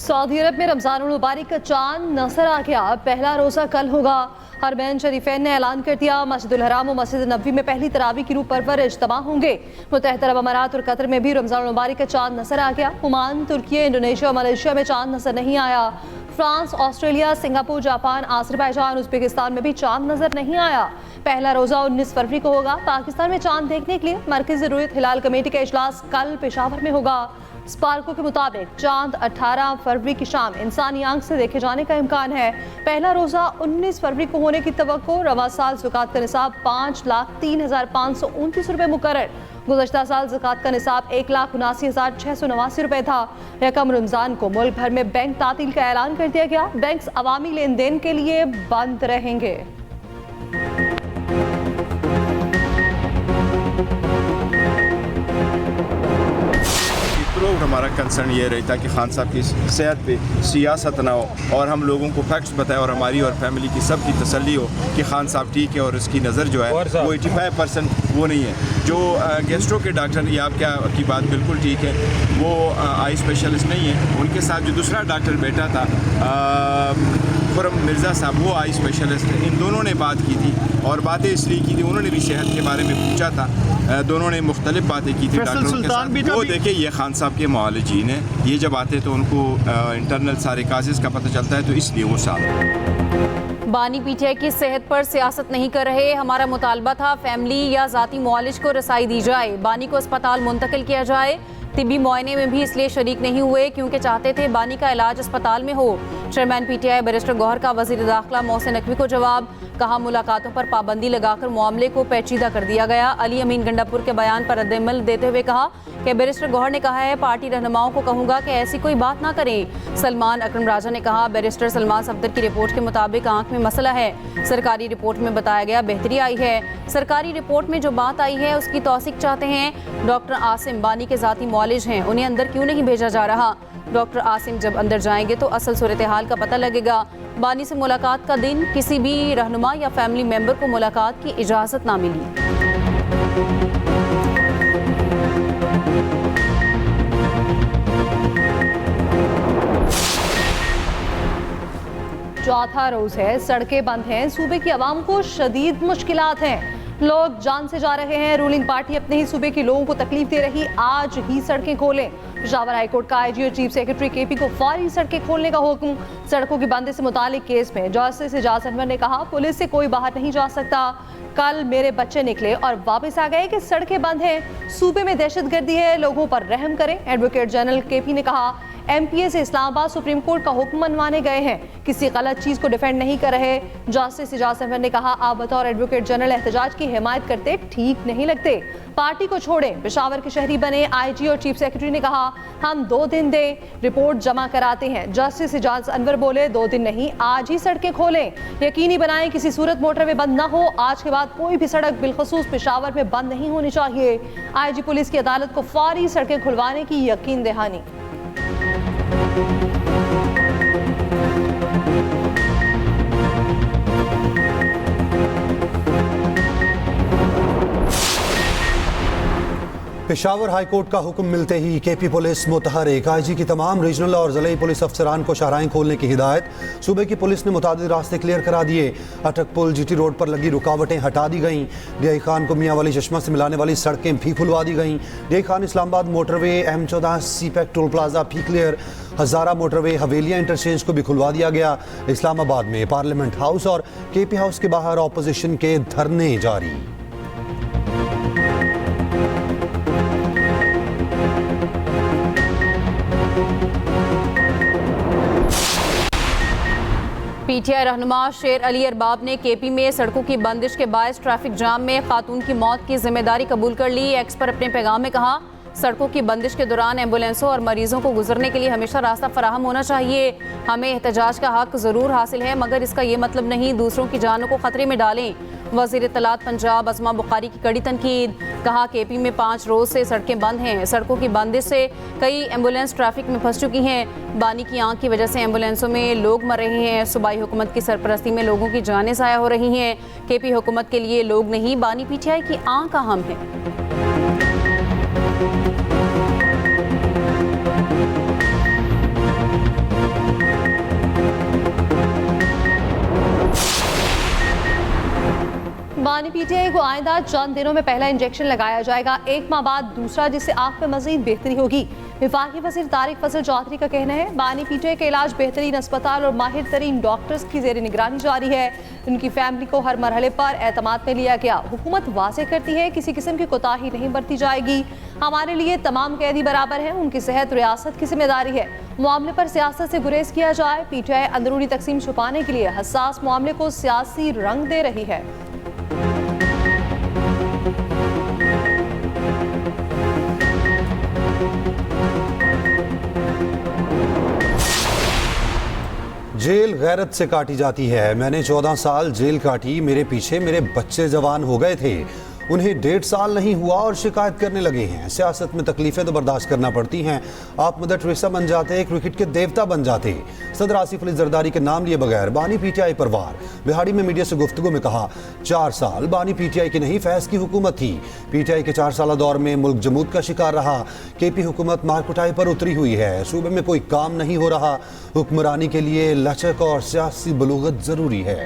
Saudi अरब में रमजान मुबारक का चांद नजर आ गया। पहला रोजा कल होगा। हरमैन शरीफैन ने ऐलान कर दिया, मस्जिदुल हराम और मस्जिद नबवी में पहली तरावी की रूह परवर इज्तिमा होंगे। मुत्तहिदा अरब अमारात और कतर में भी रमजान मुबारक का चांद नजर आ गया। ओमान, तुर्की, इंडोनेशिया और मलेशिया में चांद नजर नहीं आया। France, Australia, Singapore, Japan, Azerbaijan, Uzbekistan में भी चांद नजर नहीं आया। पहला रोजा 19 फरवरी को होगा। पाकिस्तान में चांद देखने के लिए मरकज़ी रुयत हिलाल कमेटी का इजलास कल पेशावर में होगा। स्पार्को के मुताबिक चांद 18 फरवरी की शाम इंसानी आंख से देखे जाने का इम्कान है। पहला रोजा 19 फरवरी को होने की तवक्को। रवा साल ज़कात का निसाब 5,03,529 रुपये मुकर्रर। गुज़श्ता साल ज़कात का निसाब 1,79,689 रुपये था। यकम रमज़ान को मुल्क भर में बैंक तातील का ऐलान कर दिया गया। बैंक अवामी लेन देन के लिए बंद रहेंगे। हमारा कंसर्न ये रहता कि खान साहब की सेहत पे सियासत ना हो और हम लोगों को फैक्ट्स बताएं और हमारी और फैमिली की सब की तसल्ली हो कि खान साहब ठीक है और उसकी नज़र जो है वो 85% वो नहीं है। जो गैस्ट्रो के डॉक्टर, ये आपकी बात बिल्कुल ठीक है, वो आई स्पेशलिस्ट नहीं है। उनके साथ जो दूसरा डॉक्टर बैठा था खुरम मिर्ज़ा साहब, वो आई स्पेशलिस्ट है। इन दोनों ने बात की थी और बातें इसलिए की थी, उन्होंने भी सेहत के बारे में पूछा था। दोनों ने मुख्तलिफ बातें की थी डॉक्टरों के साथ। वो देखिए, ये खान साहब के मुआलिजीन हैं, ये जब आते तो उनको इंटरनल सारे काजेज़ का पता चलता है, तो इसलिए वो साथ। बानी पीटीआई की सेहत पर सियासत नहीं कर रहे। हमारा मुतालबा था फैमिली या ज़ाती मुआलिज को रसाई दी जाए, बानी को अस्पताल मुंतकिल किया जाए। तिब्बी मुआयने में भी इसलिए शरीक नहीं हुए क्योंकि चाहते थे बानी का इलाज अस्पताल में हो। चेयरमैन पीटीआई बैरिस्टर गौहर का वज़ीर दाखिला मोहसिन नकवी को जवाब। कहा, मुलाकातों पर पाबंदी लगाकर मामले को पेचीदा कर दिया गया। अली अमीन गंडापुर के बयान पर रद्द-ए-अमल देते हुए कहा कि बैरिस्टर गौहर ने कहा है, पार्टी रहनुमाओं को कहूँगा कि ऐसी कोई बात ना करें। सलमान अकरम राजा ने कहा, बैरिस्टर सलमान सफदर की रिपोर्ट के मुताबिक आंख में मसला है। सरकारी रिपोर्ट में बताया गया बेहतरी आई है। सरकारी रिपोर्ट में जो बात आई है उसकी तौसीक चाहते हैं। डॉक्टर आसिम बानी के ज़ाती मुआलिज हैं, उन्हें अंदर क्यों नहीं भेजा जा रहा? डॉक्टर आसिम जब अंदर जाएंगे तो असल सूरत हाल का पता लगेगा। बानी से मुलाकात का दिन किसी भी रहनुमा या फैमिली मेंबर को मुलाकात की इजाज़त ना मिली। चौथा रोज है, सड़कें बंद हैं, सूबे की आवाम को शदीद मुश्किलात हैं। लोग जान से जा रहे हैं। रूलिंग पार्टी अपने ही सूबे के लोगों को तकलीफ दे रही, आज ही सड़कें खोलें। पेशावर हाईकोर्ट का आईजी और चीफ सेक्रेटरी केपी को फौरी सड़कें खोलने का हुक्म। सड़कों की बंदी से मुतालिक केस में जस्टिस एजाज अनवर ने कहा, पुलिस से कोई बाहर नहीं जा सकता। कल मेरे बच्चे निकले और वापस आ गए कि सड़कें बंद हैं, सूबे में दहशतगर्दी है, लोगों पर रहम करें। एडवोकेट जनरल केपी ने कहा, एमपीए से इस्लामाबाद सुप्रीम कोर्ट का हुक्म मनवाने गए हैं, किसी गलत चीज को डिफेंड नहीं कर रहे। जस्टिस एजाज अनवर ने कहा, आप बतौर एडवोकेट जनरल एहतजाज की हिमायत करते ठीक नहीं लगते, पार्टी को छोड़ें, पेशावर के शहरी बने। आईजी और चीफ सेक्रेटरी ने कहा, हम 2 दिन दें, रिपोर्ट जमा कराते हैं। जस्टिस एजाज अनवर बोले, 2 दिन नहीं, आज ही सड़कें खोलें, यकीनी बनाएं किसी सूरत मोटरवे बंद ना हो। आज के बाद कोई भी सड़क बिलखसूस पेशावर में बंद नहीं होनी चाहिए। आईजी पुलिस की अदालत को फौरी सड़कें खुलवाने की यकीन दहानी। पेशावर हाईकोर्ट का हुक्म मिलते ही केपी पुलिस मुतहरिक। आईजी की तमाम रीजनल और ज़िले पुलिस अफसरान को शाहराएं खोलने की हिदायत। सूबे की पुलिस ने मुतादिद रास्ते क्लियर करा दिए। अटक पुल जीटी रोड पर लगी रुकावटें हटा दी गईं। डीआई खान को मियाँ वाली चश्मा से मिलाने वाली सड़कें भी खुलवा दी गईं। DI Khan Islamabad motorway, M14 CPEC toll plaza भी क्लियर। हज़ारा मोटरवे, हवेलियाँ इंटरचेंज को भी खुलवा दिया गया। इस्लामाबाद में पार्लियामेंट हाउस और केपी हाउस के बाहर अपोजिशन के धरने जारी। पीटीआई रहनुमा शेर अली अरबाब ने केपी में सड़कों की बंदिश के बायस ट्रैफिक जाम में खातून की मौत की जिम्मेदारी कबूल कर ली। एक्स पर अपने पैगाम में कहा, सड़कों की बंदिश के दौरान एम्बुलेंसों और मरीजों को गुजरने के लिए हमेशा रास्ता फराहम होना चाहिए। हमें एहतजाज का हक ज़रूर हासिल है, मगर इसका ये मतलब नहीं दूसरों की जानों को खतरे में डालें। वज़ीर इत्तलात पंजाब अज़मा बुखारी की कड़ी तनकीद। कहा, केपी में 5 रोज़ से सड़कें बंद हैं। सड़कों की बंदिश से कई एम्बुलेंस ट्रैफिक में फंस चुकी हैं। बानी की आंख की वजह से एम्बुलेंसों में लोग मर रहे हैं। सूबाई हुकूमत की सरपरस्ती में लोगों की जानें ज़ाया हो रही हैं। केपी हुकूमत के लिए लोग नहीं, बानी पीटीआई की आंख अहम है। पीटीआई को आइंदा चंद दिनों में पहला इंजेक्शन लगाया जाएगा, 1 माह बाद दूसरा, जिससे आंख में मजीद बेहतरी होगी। विफाकी वज़ीर तारिक फजल चौधरी का कहना है बानी पीटीआई का इलाज बेहतरीन अस्पताल और माहिर तरीन डॉक्टर्स की जेर निगरानी जारी है। उनकी फैमिली को हर मरहले पर एतमाद में लिया गया। हुकूमत वाज़ेह करती है किसी किस्म की कोताही नहीं बरती जाएगी। हमारे लिए तमाम कैदी बराबर हैं, उनकी सेहत रियासत की जिम्मेदारी है। मामले पर सियासत से गुरेज किया जाए। पीटीआई अंदरूनी तकसीम छुपाने के लिए हसास मामले को सियासी रंग दे रही है। जेल गैरत से काटी जाती है। मैंने 14 साल जेल काटी, मेरे पीछे मेरे बच्चे जवान हो गए थे, उन्हें 1.5 साल नहीं हुआ और शिकायत करने लगे हैं। सियासत में तकलीफें तो बर्दाश्त करना पड़ती हैं। आप मदर टेरेसा बन जाते, क्रिकेट के देवता बन जाते। सदर आसिफ अली जरदारी के नाम लिए बगैर बानी पीटीआई पर वार। बिहाड़ी में मीडिया से गुफ्तगू में कहा 4 साल बानी पीटीआई की नहीं फैज़ की हुकूमत थी। पीटीआई के 4 साल दौर में मुल्क जमूद का शिकार रहा। केपी हुकूमत मारकुटाई पर उतरी हुई है। सूबे में कोई काम नहीं हो रहा। हुक्मरानी के लिए लचक और सियासी बलूगत जरूरी है।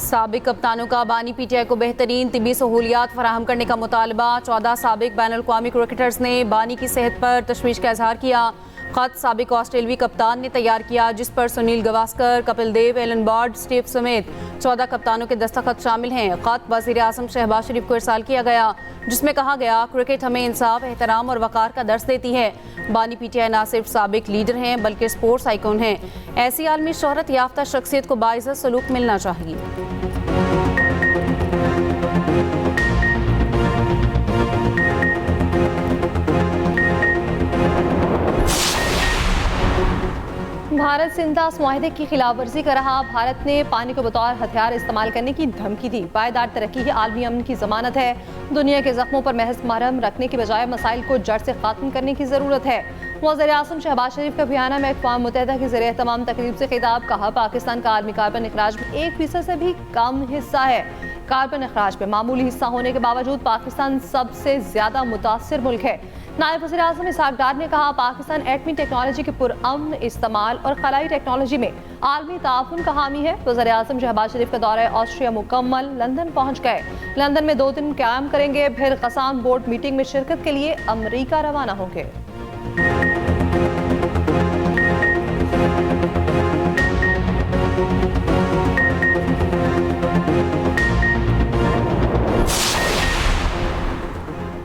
साबिक कप्तानों का बानी पीटीआई को बेहतरीन तिबी सहूलियात फराहम करने का मुतालबा। 14 साबिक बैनुल-अक़वामी क्रिकेटर्स ने बानी की सेहत पर तशवीश का इजहार किया। खत साबिक ऑस्ट्रेलवी कप्तान ने तैयार किया, जिस पर Sunil Gavaskar, Kapil Dev, Elon board, Steve समेत 14 कप्तानों के दस्तखत शामिल हैं। खत वज़ीर आज़म शहबाज शरीफ को इरसाल किया गया, जिसमें कहा गया क्रिकेट हमें इंसाफ, एहतराम और वक़ार का दर्स देती है। बानी पीटीआई ना सिर्फ साबिक लीडर हैं बल्कि स्पोर्ट्स आइकॉन हैं। ऐसी आलमी शोहरत याफ्ता शख्सियत को बाइज़्ज़त सलूक मिलना चाहिए। भारत से इंदास मुआहदे की खिलाफ वर्जी कर रहा। भारत ने पानी को बतौर हथियार इस्तेमाल करने की धमकी दी। पायदार तरक्की ही आलमी अमन की जमानत है। दुनिया के जख्मों पर महज मरहम रखने के बजाय मसाइल को जड़ से खात्म करने की ज़रूरत है। वज़ीर आज़म शहबाज शरीफ का बयाना में अक़वाम मुत्तहिदा के ज़रिए तमाम तकरीब से खिताब। कहा पाकिस्तान का आलमी कार्बन अखराज में 1% से भी कम हिस्सा है। कार्बन अखराज में मामूली हिस्सा होने के बावजूद पाकिस्तान सबसे ज़्यादा मुतासिर मुल्क है। नायब वज़ीर आज़म इसहाक़ डार ने कहा पाकिस्तान एटमी टेक्नोलॉजी के पुरअमन इस्तेमाल और खलाई टेक्नोलॉजी में आलमी ताउन का हामी है। वज़ीर आज़म शहबाज शरीफ का दौरा ऑस्ट्रिया मुकम्मल, लंदन पहुँच गए। लंदन में 2 दिन क़याम करेंगे, फिर क़साम बोर्ड मीटिंग में शिरकत के लिए अमरीका रवाना होंगे।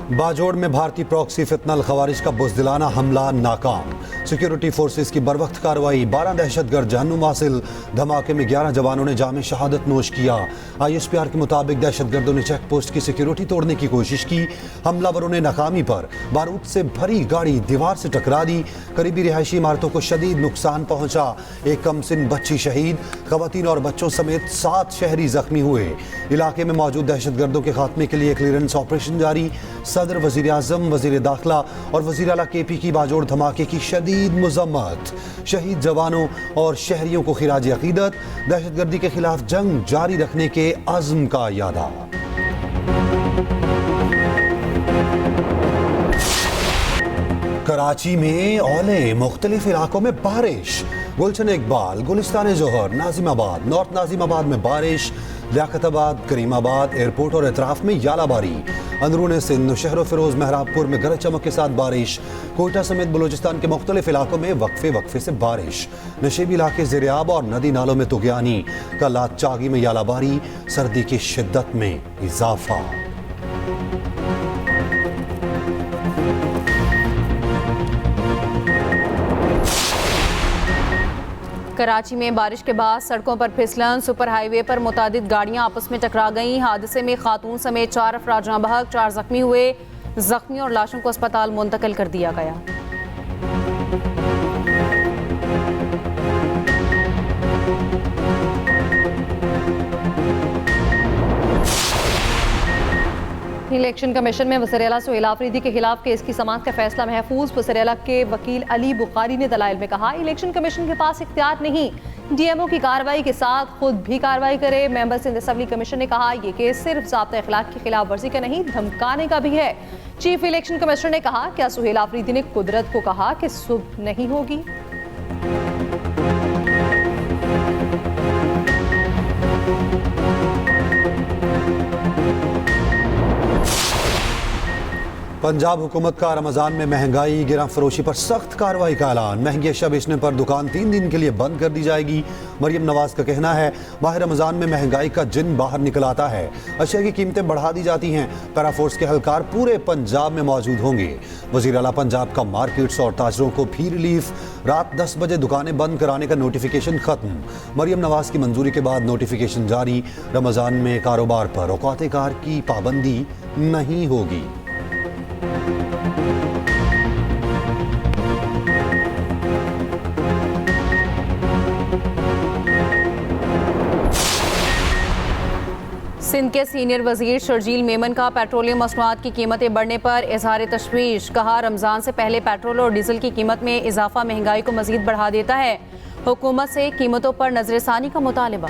बाजोड़ में भारतीय प्रॉक्सी फितनल खवारिज का बुज़दिलाना हमला नाकाम। सिक्योरिटी फोर्सेस की बरवक्त कार्रवाई। 12 दहशतगर्द जहन्नुम हासिल। धमाके में 11 जवानों ने जामे शहादत नोश किया। ISPR के मुताबिक दहशतगर्दों ने चेक पोस्ट की सिक्योरिटी तोड़ने की कोशिश की। हमलावरों ने नाकामी पर बारूद से भरी गाड़ी दीवार से टकरा दी। करीबी रिहायशी इमारतों को शदीद नुकसान पहुंचा। एक कमसिन बच्ची शहीद, खवातीन और बच्चों समेत 7 शहरी जख्मी हुए। इलाके में मौजूद दहशतगर्दों के खात्मे के लिए क्लियरेंस ऑपरेशन जारी। सदर, वज़ीर आज़म, वज़ीर दाखिला और वज़ीर आला KP की बाजोड़ धमाके की शदीद मज़म्मत। शहीद जवानों और शहरियों को खिराज अक़ीदत। दहशतगर्दी के खिलाफ जंग जारी रखने के अज़्म का यादा। कराची में ओले, मुख्तलिफ इलाकों में बारिश। गुलशन इकबाल, गुलिस्तान जोहर, नाजिमाबाद, नॉर्थ नाजिमाबाद में बारिश। लियाकताबाद, करीमाबाद, एयरपोर्ट और एतराफ में यालाबारी। अंदरून सिंध, शहर फिरोज महराबपुर में गरज चमक के साथ बारिश। कोयटा समेत बलूचिस्तान के मुख्तलिफ इलाकों में वक्फे वक्फे से बारिश। नशीबी इलाके ज़ेरियाब और नदी नालों में तुगयानी। कल चागी में यालाबारी। सर्दी की शिद्दत में इजाफा। कराची में बारिश के बाद सड़कों पर फिसलन। सुपर हाईवे पर मुतादिद गाड़ियां आपस में टकरा गईं। हादसे में खातून समेत 4 अफराद जाँ बहक, 4 जख्मी हुए। जख्मी और लाशों को अस्पताल मुंतकिल कर दिया गया। इलेक्शन कमीशन में वज़ीर-ए-आला सुहेल आफरीदी के खिलाफ केस की समाअत का फैसला महफूज। वज़ीर-ए-आला के वकील अली बुखारी ने दलाइल में कहा, इलेक्शन कमीशन के पास इख्तियार नहीं, डीएमओ की कार्रवाई के साथ खुद भी कार्रवाई करे। मेंबर सिंध असेंबली कमीशन ने कहा, यह केस सिर्फ ज़ाब्ता अखलाक की खिलाफ वर्जी का नहीं, धमकाने का भी है। चीफ इलेक्शन कमिश्नर ने कहा, क्या सुहेल आफरीदी ने कुदरत को कहा कि सुबह नहीं होगी? पंजाब हुकूमत का रमज़ान में महंगाई गिरफ्त फरोशी पर सख्त कार्रवाई का ऐलान। महंगी अशिया बेचने पर दुकान 3 दिन के लिए बंद कर दी जाएगी। मरियम नवाज का कहना है, माह रमज़ान में महंगाई का जिन बाहर निकल आता है, अशिया की कीमतें बढ़ा दी जाती हैं। पैराफोर्स के एहलकार पूरे पंजाब में मौजूद होंगे। वज़ीर आला पंजाब का मार्केट्स और ताजरों को भी रिलीफ। रात 10 बजे दुकानें बंद कराने का नोटिफिकेशन खत्म। मरियम नवाज की मंजूरी के बाद नोटिफिकेशन जारी। रमज़ान में कारोबार पर औकात कार की पाबंदी नहीं होगी। सिंध के सीनियर वजीर शर्जील मेमन का पेट्रोलियम मसनूआत की कीमतें बढ़ने पर इजहार तशवीश। कहा, रमज़ान से पहले पेट्रोल और डीजल की कीमत में इजाफा महंगाई को मजीद बढ़ा देता है। हुकूमत से कीमतों पर नजरसानी का मुतालबा।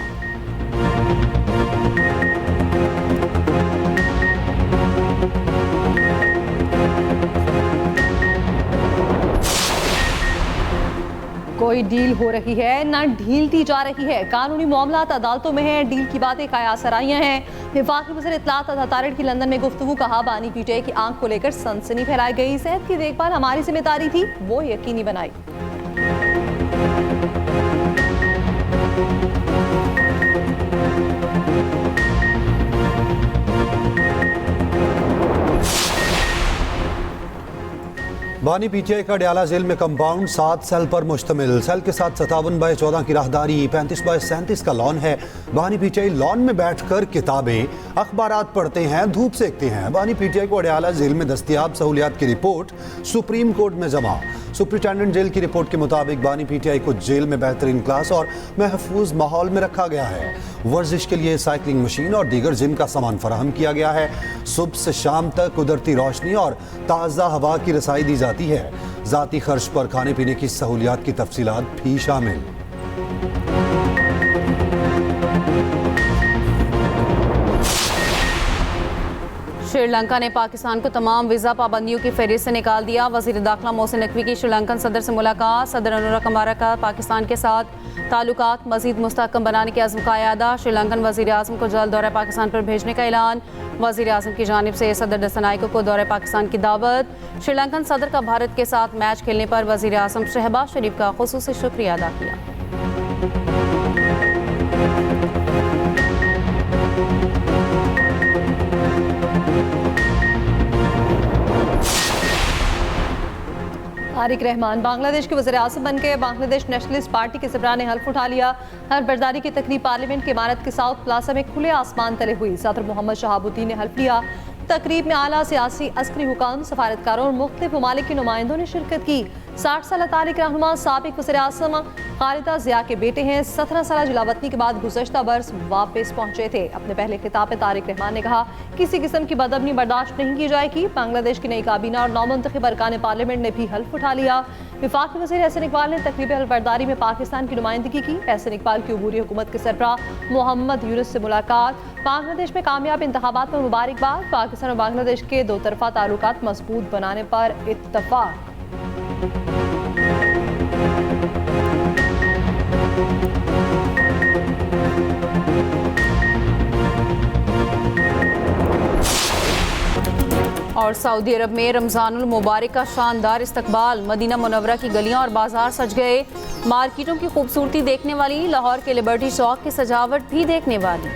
कोई डील हो रही है ना ढील दी जा रही है। कानूनी मामलात अदालतों में है, डील की बातें कयासराइयां हैं। वफाकी वज़ीर इत्तलात अता तारिड़ की लंदन में गुफ्तगू। कहा, बानी पीटीआई की आंख को लेकर सनसनी फैलाई गई। सेहत की देखभाल हमारी जिम्मेदारी थी, वो यकीनी बनाई। बानी पीटीआई का डयाला जेल में कंपाउंड 7 सेल पर मुश्तमिल। सेल के साथ 57/14 की राहदारी, 35/37 का लॉन है। बानी पीटीआई लॉन में बैठकर किताबें, अखबारात पढ़ते हैं, धूप सेकते हैं। बानी पीटीआई को डयाला जेल में दस्तियाब सहूलियात की रिपोर्ट सुप्रीम कोर्ट में जमा। सुप्रिंटेंडेंट जेल की रिपोर्ट के मुताबिक बानी पीटीआई को जेल में बेहतरीन क्लास और महफूज माहौल में रखा गया है। वर्जिश के लिए साइकिलिंग मशीन और दीगर जिम का सामान फराहम किया गया है। सुबह से शाम तक कुदरती रोशनी और ताज़ा हवा की रसाई दी जाती है। ज़ाती खर्च पर खाने पीने की सहूलियात की तफसीलात भी शामिल। श्रीलंका ने पाकिस्तान को तमाम वीज़ा पाबंदियों की फहरिस्त से निकाल दिया। वज़ीर दाखिला मोहसिन नकवी की श्रीलंकन सदर से मुलाकात। सदर अनुरा कमारा का पाकिस्तान के साथ ताल्लुकात मज़ीद मुस्तहकम बनाने के अज़्म का इरादा। श्रीलंकन वज़ीर आज़म को जल्द दौरे पाकिस्तान पर भेजने का ऐलान। वज़ीर आज़म की जानिब से सदर दस्तनायको को दौरे पाकिस्तान की दावत। श्रीलंकन सदर का भारत के साथ मैच खेलने पर वज़ीर आज़म शहबाज शरीफ का खुसूसी शुक्रिया अदा किया। तारिक रहमान बांग्लादेश के वज़ीर आज़म बन गए। बांग्लादेश नेशनलिस्ट पार्टी के सरबराह ने हल्फ उठा लिया। हल्फ बर्दारी की तकरीब पार्लियामेंट की इमारत के साउथ प्लाजा में खुले आसमान तले हुई। सदर मोहम्मद शहाबुद्दीन ने हल्फ लिया। तकरीब में आला सियासी अस्करी हुकाम, सफारतकारों और मुख्तलिफ ममालिक के नुमाइंदों ने शिरकत की। 60 साल तारिक रहमान साबिक वज़ीर आज़म खालिदा ज़िया के बेटे हैं। 17 साल जिलावतनी के बाद गुज़श्ता बरस वापस पहुंचे थे। अपने पहले खिताब में तारिक रहमान ने कहा, किसी किस्म की बदअमनी बर्दाश्त नहीं की जाएगी। बांग्लादेश की नई काबीना और नौमुंतखब अरकान पार्लियामेंट ने भी हल्फ उठा लिया। वफाकी वज़ीर एहसन इकबाल ने तकरीब हल्फ बर्दारी में पाकिस्तान की नुमाइंदगी की। एहसन इकबाल की अबूरी हुकूमत के सरबराह मोहम्मद यूनुस से मुलाकात। बांग्लादेश में कामयाब इंतखाबात में मुबारकबाद। पाकिस्तान और बांग्लादेश के दो तरफा ताल्लुकात मजबूत बनाने पर इत्तफाक। और सऊदी अरब में रमज़ानुल मुबारक का शानदार इस्तकबाल। मदीना मुनव्वरा की गलियां और बाजार सज गए। मार्केटों की खूबसूरती देखने वाली, लाहौर के लिबर्टी चौक की सजावट भी देखने वाली।